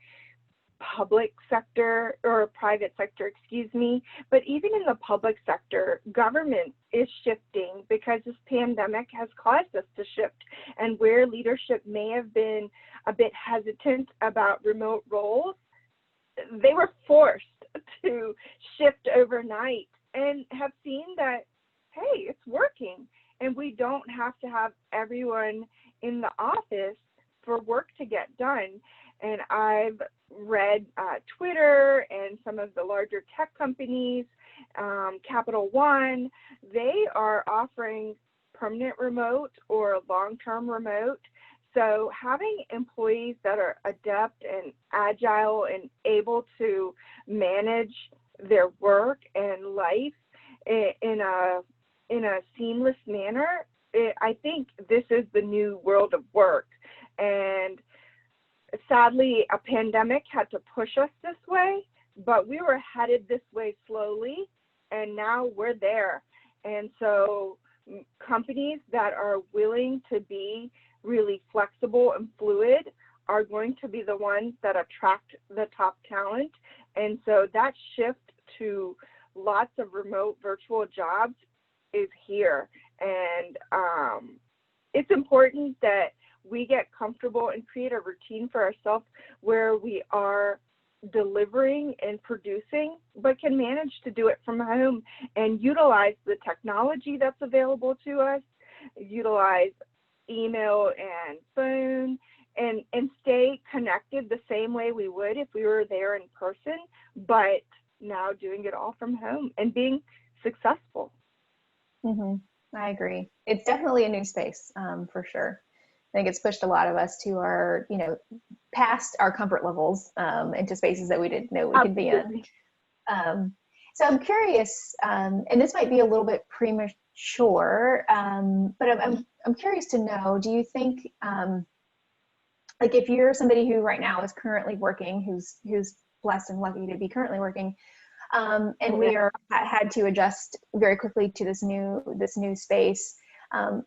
public sector or private sector, excuse me, but even in the public sector, government is shifting because this pandemic has caused us to shift, and where leadership may have been a bit hesitant about remote roles, they were forced to shift overnight and have seen that, hey, it's working, and we don't have to have everyone in the office for work to get done. And I've read Twitter and some of the larger tech companies, Capital One, they are offering permanent remote or long-term remote. So having employees that are adept and agile and able to manage their work and life in a seamless manner, I think this is the new world of work. And sadly, a pandemic had to push us this way, but we were headed this way slowly, and now we're there. And so companies that are willing to be really flexible and fluid are going to be the ones that attract the top talent. And so that shift to lots of remote virtual jobs is here. And it's important that we get comfortable and create a routine for ourselves where we are delivering and producing, but can manage to do it from home and utilize the technology that's available to us, utilize email and phone, and stay connected the same way we would if we were there in person, but now doing it all from home and being successful. Mm-hmm. I agree. It's definitely a new space, for sure. I think it's pushed a lot of us to our, past our comfort levels, into spaces that we didn't know we could be in. So I'm curious, and this might be a little bit premature, but I'm curious to know, do you think, like if you're somebody who right now is currently working, who's blessed and lucky to be currently working, and we had to adjust very quickly to this new space.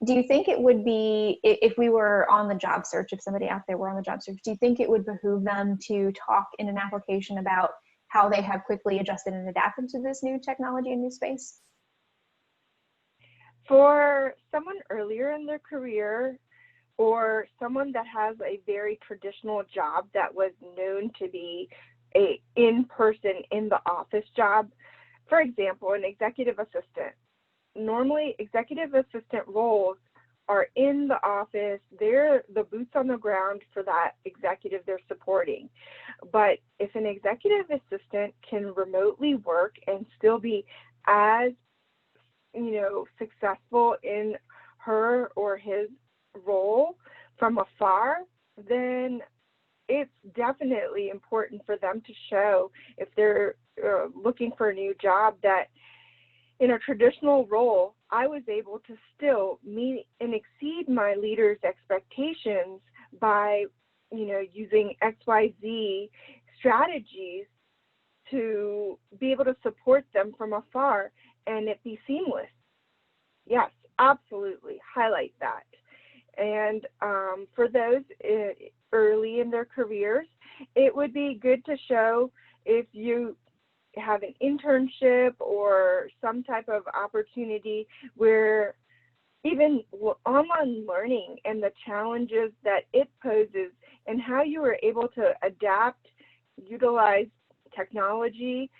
Do you think it would be, if we were on the job search, if somebody out there were on the job search, do you think it would behoove them to talk in an application about how they have quickly adjusted and adapted to this new technology and new space? For someone earlier in their career, or someone that has a very traditional job that was known to be a in-person, in the office job, for example, an executive assistant. Normally, executive assistant roles are in the office. They're the boots on the ground for that executive they're supporting. But if an executive assistant can remotely work and still be as, successful in her or his role from afar, then it's definitely important for them to show, if they're looking for a new job, that in a traditional role, I was able to still meet and exceed my leader's expectations by, using XYZ strategies to be able to support them from afar and it be seamless. Yes, absolutely. Highlight that. And for those early in their careers, it would be good to show, if you have an internship or some type of opportunity where even online learning and the challenges that it poses, and how you were able to adapt, utilize technology,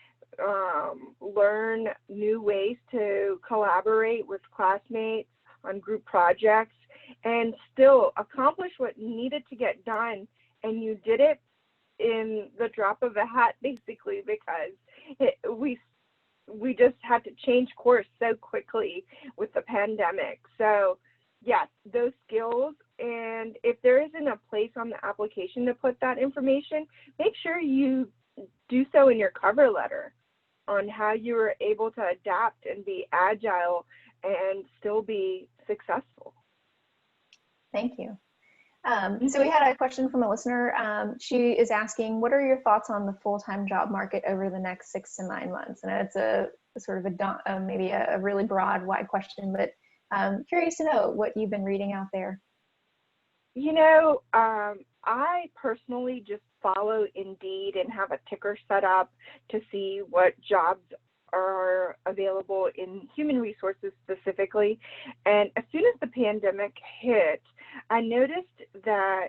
learn new ways to collaborate with classmates on group projects, and still accomplish what needed to get done. And you did it in the drop of a hat, basically, because we just had to change course so quickly with the pandemic. So yes, those skills, and if there isn't a place on the application to put that information, make sure you do so in your cover letter on how you were able to adapt and be agile and still be successful. Thank you. So we had a question from a listener. She is asking, what are your thoughts on the full-time job market over the next 6 to 9 months? And it's a sort of maybe a really broad, wide question, but curious to know what you've been reading out there. I personally just follow Indeed and have a ticker set up to see what jobs are available in human resources specifically. And as soon as the pandemic hit, I noticed that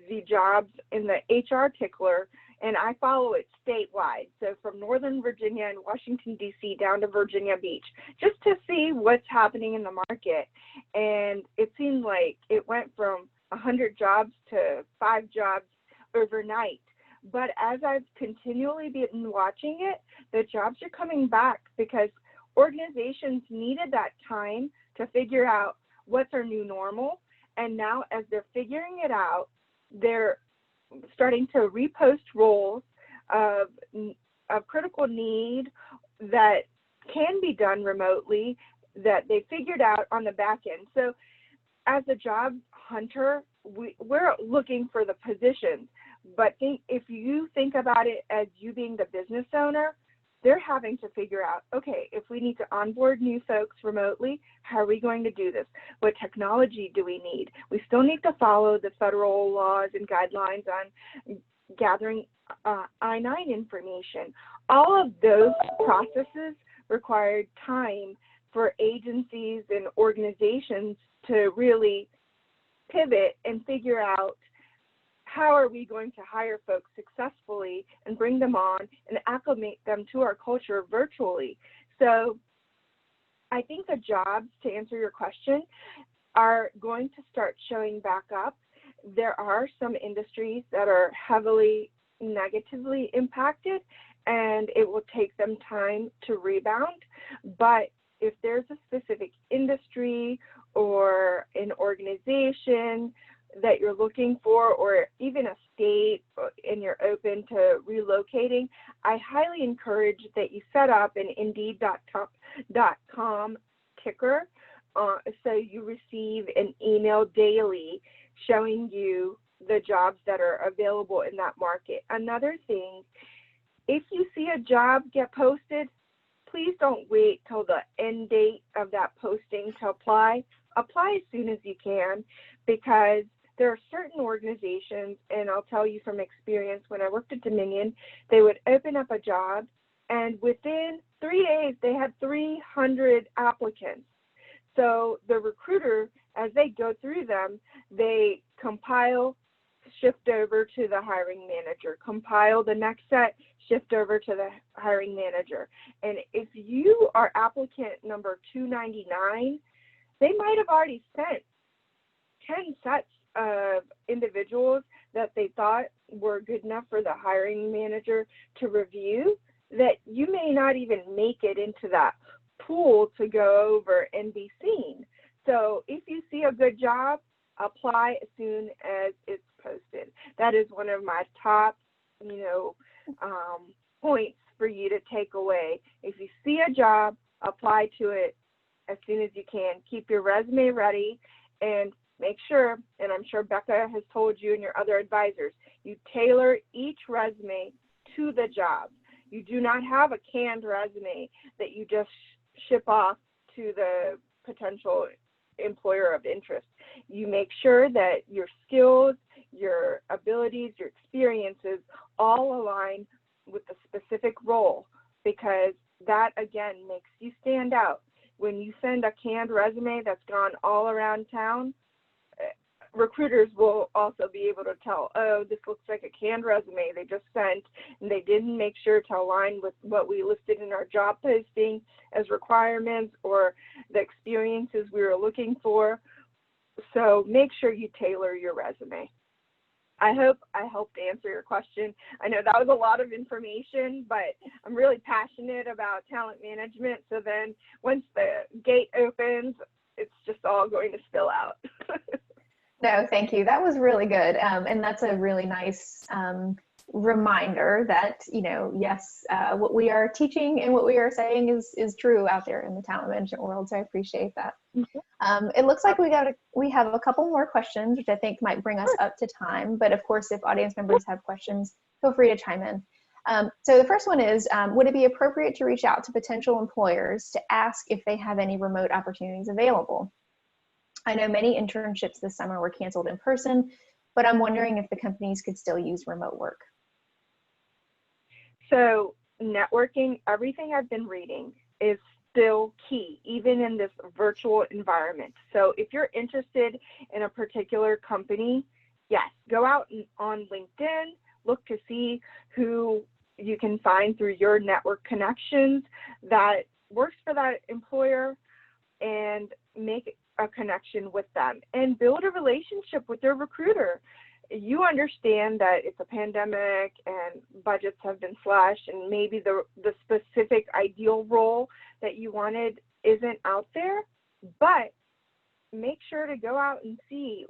the jobs in the HR tickler, and I follow it statewide, so from Northern Virginia and Washington, D.C. down to Virginia Beach, just to see what's happening in the market. And it seemed like it went from 100 jobs to 5 jobs overnight. But as I've continually been watching it, the jobs are coming back because organizations needed that time to figure out what's our new normal. And now as they're figuring it out, they're starting to repost roles of critical need that can be done remotely, that they figured out on the back end. So as a job hunter, we're looking for the positions. But if you think about it as you being the business owner, they're having to figure out, okay, if we need to onboard new folks remotely, how are we going to do this? What technology do we need? We still need to follow the federal laws and guidelines on gathering I-9 information. All of those processes required time for agencies and organizations to really pivot and figure out how are we going to hire folks successfully and bring them on and acclimate them to our culture virtually. So I think the jobs, to answer your question, are going to start showing back up. There are some industries that are heavily negatively impacted, and it will take them time to rebound. But if there's a specific industry or an organization that you're looking for, or even a state, and you're open to relocating, I highly encourage that you set up an Indeed.com ticker so you receive an email daily showing you the jobs that are available in that market. Another thing, if you see a job get posted, please don't wait till the end date of that posting to apply. Apply as soon as you can, because there are certain organizations, and I'll tell you from experience, when I worked at Dominion, they would open up a job, and within 3 days, they had 300 applicants. So the recruiter, as they go through them, they compile, shift over to the hiring manager, compile the next set, shift over to the hiring manager. And if you are applicant number 299, they might have already sent 10 sets of individuals that they thought were good enough for the hiring manager to review, that you may not even make it into that pool to go over and be seen. So if you see a good job, apply as soon as it's posted. That is one of my top, points for you to take away. If you see a job, apply to it as soon as you can. Keep your resume ready, and make sure, and I'm sure Becca has told you and your other advisors, you tailor each resume to the job. You do not have a canned resume that you just ship off to the potential employer of interest. You make sure that your skills, your abilities, your experiences all align with the specific role, because that again makes you stand out. When you send a canned resume that's gone all around town, recruiters will also be able to tell, oh, this looks like a canned resume they just sent, and they didn't make sure to align with what we listed in our job posting as requirements or the experiences we were looking for. So make sure you tailor your resume. I hope I helped answer your question. I know that was a lot of information, but I'm really passionate about talent management. So then once the gate opens, it's just all going to spill out. No, thank you. That was really good. And that's a really nice reminder that, yes, what we are teaching and what we are saying is true out there in the talent management world. So I appreciate that. Mm-hmm. It looks like we have a couple more questions, which I think might bring us up to time. But of course, if audience members have questions, feel free to chime in. So the first one is, would it be appropriate to reach out to potential employers to ask if they have any remote opportunities available? I know many internships this summer were canceled in person, but I'm wondering if the companies could still use remote work. So networking, everything I've been reading is still key, even in this virtual environment. So if you're interested in a particular company, yes, go out on LinkedIn, look to see who you can find through your network connections that works for that employer, and make a connection with them and build a relationship with their recruiter. You understand that it's a pandemic and budgets have been slashed, and maybe the specific ideal role that you wanted isn't out there, but make sure to go out and see,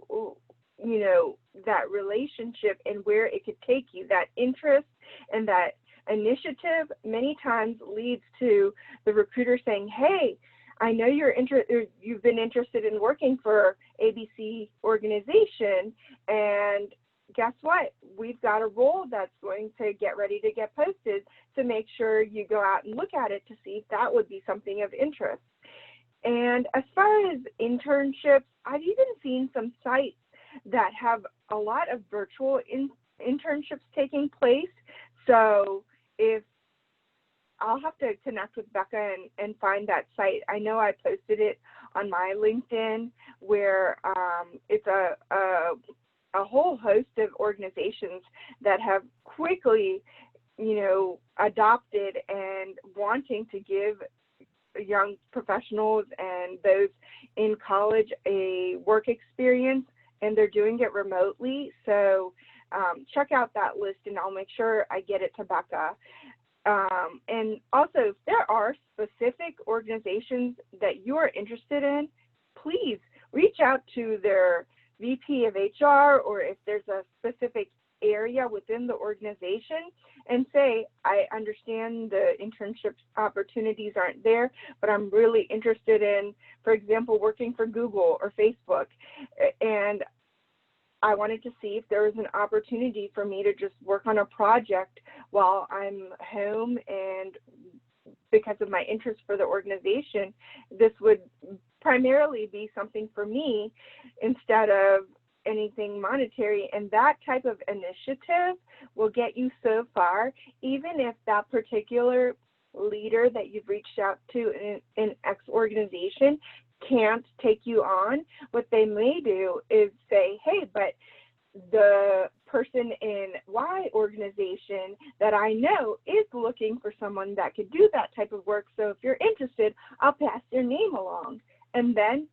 that relationship and where it could take you. That interest and that initiative many times leads to the recruiter saying, hey, I know you've been interested in working for ABC organization, and guess what? We've got a role that's going to get ready to get posted, so make sure you go out and look at it to see if that would be something of interest. And as far as internships, I've even seen some sites that have a lot of virtual internships taking place. So if I'll have to connect with Becca and find that site. I know I posted it on my LinkedIn, where it's a whole host of organizations that have quickly, adopted and wanting to give young professionals and those in college a work experience, and they're doing it remotely. So check out that list, and I'll make sure I get it to Becca. And also, if there are specific organizations that you are interested in, please reach out to their VP of HR, or if there's a specific area within the organization, and say, I understand the internship opportunities aren't there, but I'm really interested in, for example, working for Google or Facebook, and I wanted to see if there was an opportunity for me to just work on a project while I'm home, and because of my interest for the organization, this would primarily be something for me instead of anything monetary. And that type of initiative will get you so far, even if that particular leader that you've reached out to in X organization can't take you on. What they may do is say, hey, but the person in Y organization that I know is looking for someone that could do that type of work. So if you're interested, I'll pass their name along. And then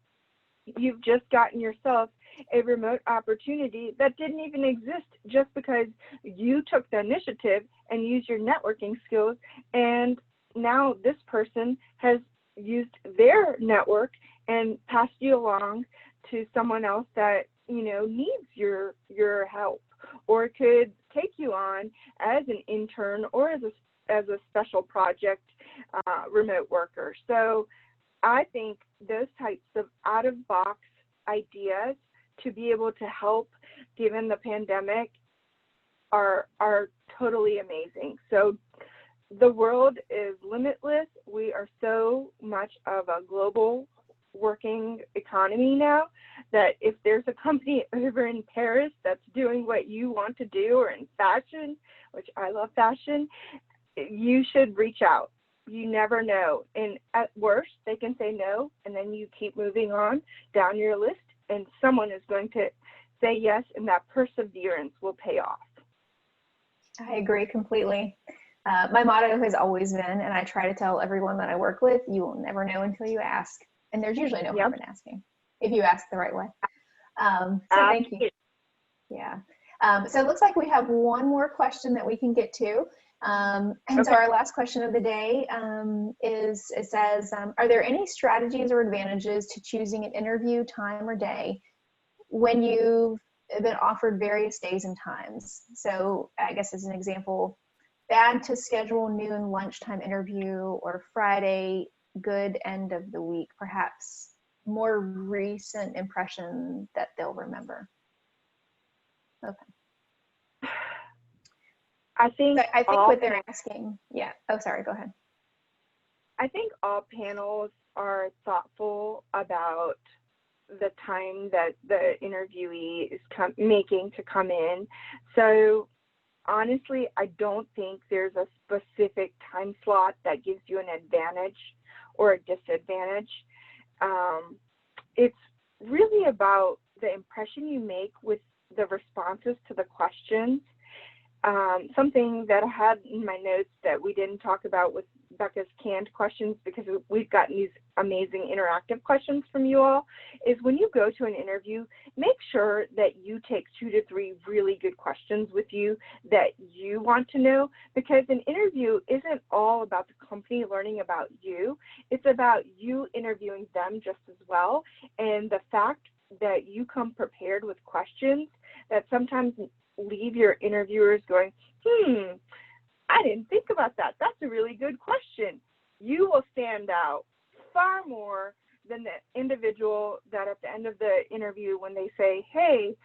you've just gotten yourself a remote opportunity that didn't even exist, just because you took the initiative and used your networking skills. And now this person has used their network and passed you along to someone else that needs your help, or could take you on as an intern or as a special project remote worker. So I think those types of out-of-box ideas to be able to help given the pandemic are totally amazing. So the world is limitless. We are so much of a global working economy now that if there's a company over in Paris that's doing what you want to do, or in fashion, which I love fashion, you should reach out. You never know. And at worst, they can say no, and then you keep moving on down your list, and someone is going to say yes, and that perseverance will pay off. I agree completely. My motto has always been, and I try to tell everyone that I work with, you will never know until you ask. And there's usually no harm in asking if you ask the right way. So thank you. Yeah. So it looks like we have one more question that we can get to. So our last question of the day it says, are there any strategies or advantages to choosing an interview time or day when you've been offered various days and times? So I guess as an example, bad to schedule noon lunchtime interview, or Friday, good end of the week, perhaps more recent impression that they'll remember. Okay. I think what they're asking. Yeah. Oh, sorry. Go ahead. I think all panels are thoughtful about the time that the interviewee is making to come in. So honestly, I don't think there's a specific time slot that gives you an advantage or a disadvantage. It's really about the impression you make with the responses to the questions. Something that I had in my notes that we didn't talk about with Becca's canned questions, because we've gotten these amazing interactive questions from you all, is when you go to an interview, make sure that you take 2 to 3 really good questions with you that you want to know, because an interview isn't all about the company learning about you. It's about you interviewing them just as well. And the fact that you come prepared with questions that sometimes leave your interviewers going, I didn't think about that. That's a really good question. You will stand out far more than the individual that at the end of the interview, when they say, hey,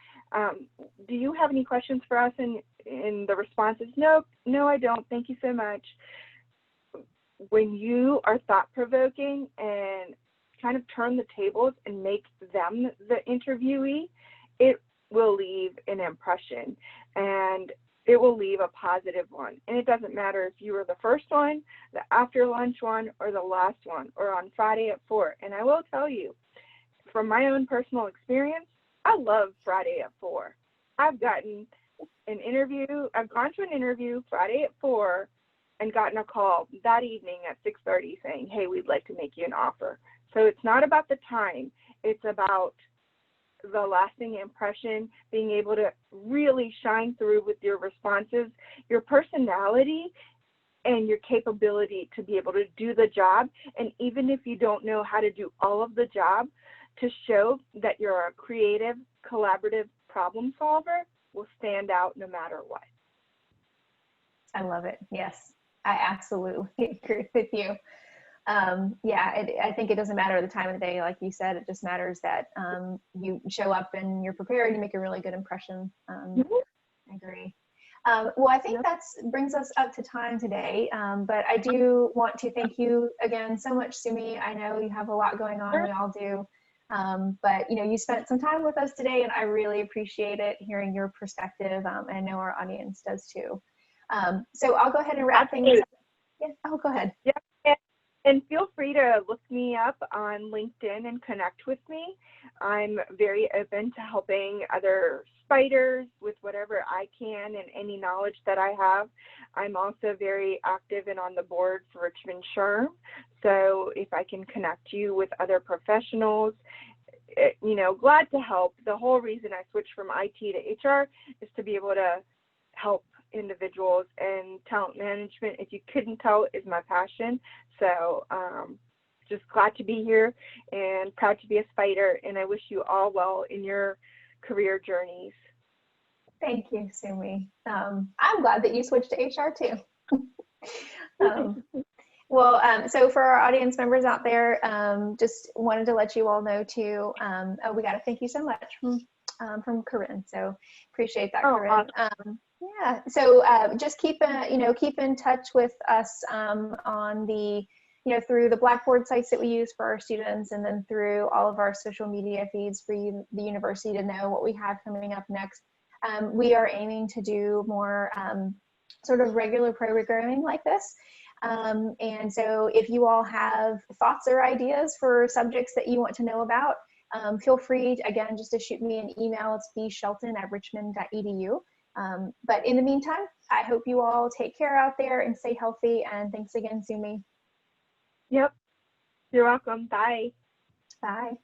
do you have any questions for us? And the response is, no, I don't. Thank you so much. When you are thought-provoking and kind of turn the tables and make them the interviewee, it will leave an impression, and it will leave a positive one. And it doesn't matter if you were the first one, the after lunch one, or the last one, or on Friday at 4. And I will tell you, from my own personal experience, I love Friday at 4. I've gone to an interview Friday at 4 and gotten a call that evening at 6:30 saying, hey, we'd like to make you an offer. So it's not about the time, it's about the lasting impression, being able to really shine through with your responses, your personality, and your capability to be able to do the job. And even if you don't know how to do all of the job, to show that you're a creative, collaborative problem solver will stand out no matter what. I love it. Yes, I absolutely agree with you. Yeah, I think it doesn't matter the time of the day, like you said. It just matters that you show up and you're prepared. You make a really good impression. I agree. Well, I think that brings us up to time today. But I do want to thank you again so much, Sumi. I know you have a lot going on. We all do. But you spent some time with us today, and I really appreciate it, hearing your perspective. And I know our audience does too. So I'll go ahead and wrap things up. Yeah. Oh, go ahead. Yeah. And feel free to look me up on LinkedIn and connect with me. I'm very open to helping other spiders with whatever I can and any knowledge that I have. I'm also very active and on the board for Richmond SHRM. So if I can connect you with other professionals, glad to help. The whole reason I switched from IT to HR is to be able to help individuals, and talent management, if you couldn't tell, is my passion. So just glad to be here and proud to be a spider, and I wish you all well in your career journeys. Thank you, Sumi. I'm glad that you switched to HR too. So for our audience members out there, just wanted to let you all know too, we got to thank you so much from Corinne. So appreciate that, Corinne. Awesome. Yeah. So just keep in touch with us on the, through the Blackboard sites that we use for our students, and then through all of our social media feeds for the university to know what we have coming up next. We are aiming to do more sort of regular programming like this. And so if you all have thoughts or ideas for subjects that you want to know about, feel free, again, just to shoot me an email. It's bshelton@richmond.edu. But in the meantime, I hope you all take care out there and stay healthy. And thanks again, Sumi. Yep. You're welcome. Bye. Bye.